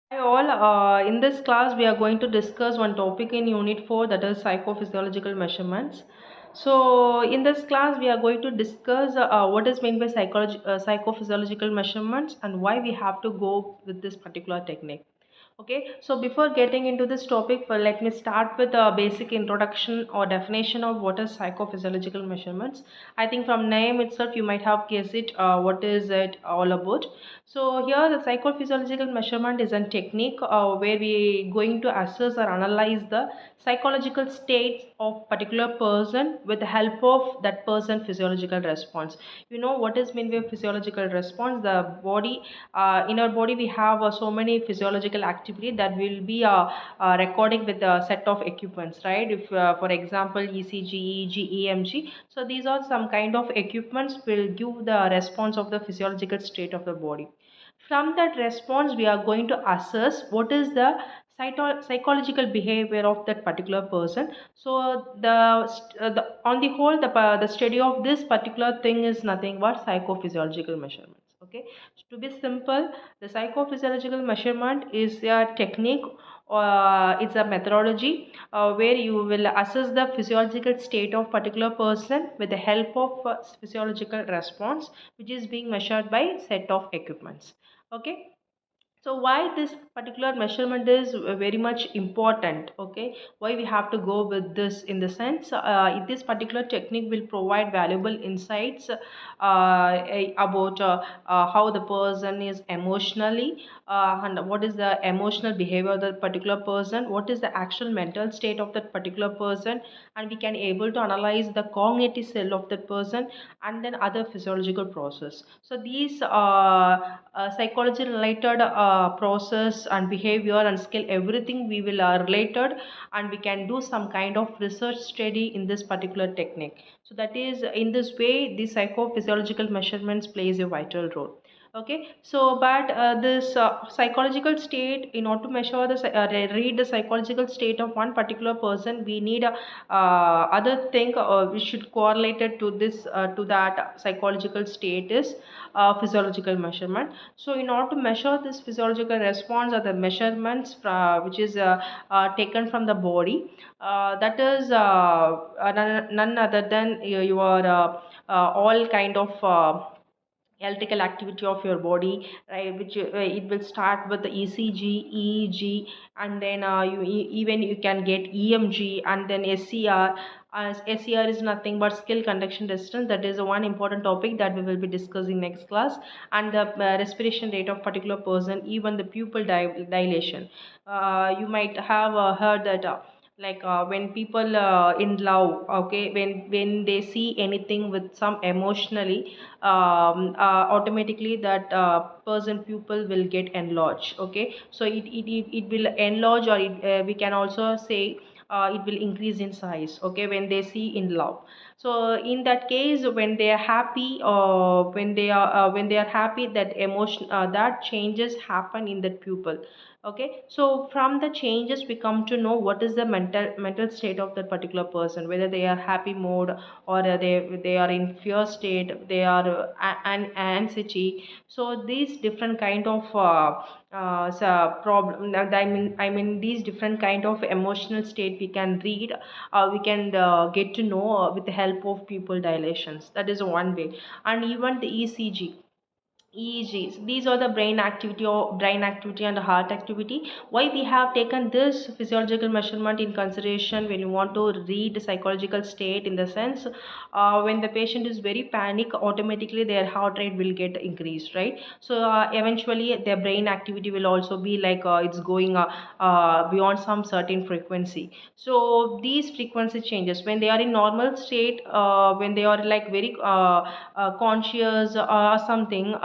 Hi all, in this class we are going to discuss one topic in Unit 4, that is psychophysiological measurements. So in this class we are going to discuss what is meant by psychophysiological measurements and why we have to go with this particular technique. Okay, so before getting into this topic, let me start with a basic introduction or definition of what is psychophysiological measurements. I think from name itself you might have guessed it, what is it all about. So here the psychophysiological measurement is a technique where we going to assess or analyze the psychological states of particular person with the help of that person physiological response. You know what is mean by physiological response? The body, in our body we have so many physiological activity that will be recording with a set of equipments, right? If for example ECG, EEG, EMG, so these are some kind of equipments will give the response of the physiological state of the body. From that response we are going to assess what is the psychological behavior of that particular person. So the on the whole the study of this particular thing is nothing but psychophysiological measurements. Okay, so to be simple, the psychophysiological measurement is a technique, it's a methodology where you will assess the physiological state of particular person with the help of physiological response which is being measured by set of equipments. Okay, so why this particular measurement is very much important? Okay, why we have to go with this? In the sense, this particular technique will provide valuable insights about how the person is emotionally, and what is the emotional behavior of that particular person, what is the actual mental state of that particular person, and we can able to analyze the cognitive cell of that person, and then other physiological process. So these psychology related process and behavior and skill, everything we will related, and we can do some kind of research study in this particular technique. So that is in this way the psychophysiological measurements plays a vital role. Okay, so but this psychological state, in order to measure the read the psychological state of one particular person, we need a other thing we should correlate it to this to that psychological state is physiological measurement. So in order to measure this physiological response or the measurements which is taken from the body, that is none other than your all kind of electrical activity of your body, right? Which it will start with the ECG, EEG, and then even you can get EMG and then SCR. SCR is nothing but skill conduction distance. That is one important topic that we will be discussing next class. And the respiration rate of particular person, even the pupil dilation. You might have heard that. Like when people in love, okay, when they see anything with some emotionally, automatically that person pupil will get enlarged. Okay, so it will enlarge, or we can also say it will increase in size, okay, when they see in love. So in that case, when they are happy, when they are happy, that emotion, that changes happen in that pupil. Okay, so from the changes we come to know what is the mental state of that particular person, whether they are happy mode, or they are in fear state, they are an anxiety. So these different kind of problem, I mean these different kind of emotional state we can read, we can get to know with the help of pupil dilations. That is one way. And even the ECG, EEGs. These are the brain activity and heart activity. Why we have taken this physiological measurement in consideration when you want to read the psychological state, in the sense when the patient is very panic, automatically their heart rate will get increased, right? So eventually their brain activity will also be like it's going beyond some certain frequency. So these frequency changes when they are in normal state, when they are like very conscious or something,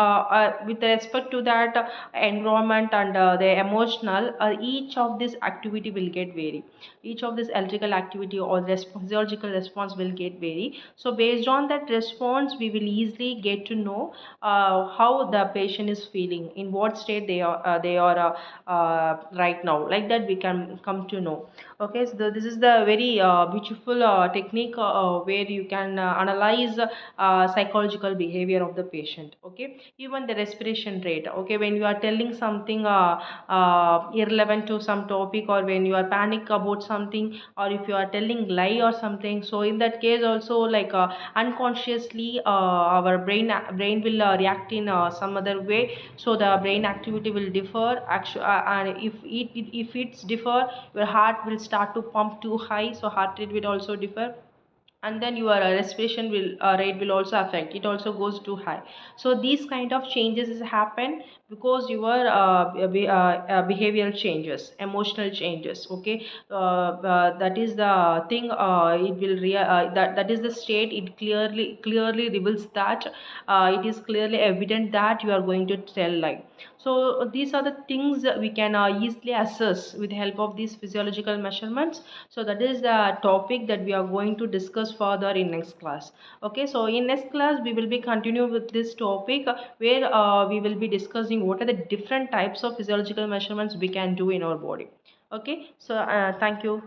with respect to that environment and the emotional, each of this activity will get vary, each of this electrical activity or physiological response will get vary. So based on that response we will easily get to know how the patient is feeling, in what state they are right now, like that we can come to know. Okay, so this is the very beautiful technique where you can analyze psychological behavior of the patient. Okay, even the respiration rate. Okay, when you are telling something irrelevant to some topic, or when you are panic about something, or if you are telling lie or something, so in that case also, like unconsciously our brain will react in some other way. So the brain activity will differ actually, and if it's differ, your heart will start to pump too high, so heart rate will also differ. And then your respiration will rate will also affect, it also goes too high. So these kind of changes is happen because your behavioral changes, emotional changes. Okay, that is the thing, it will that is the state. It clearly reveals that it is clearly evident that you are going to tell lie. So these are the things that we can easily assess with the help of these physiological measurements. So that is the topic that we are going to discuss further in next class. Okay, so in next class we will be continue with this topic, where we will be discussing what are the different types of physiological measurements we can do in our body. Okay, so thank you.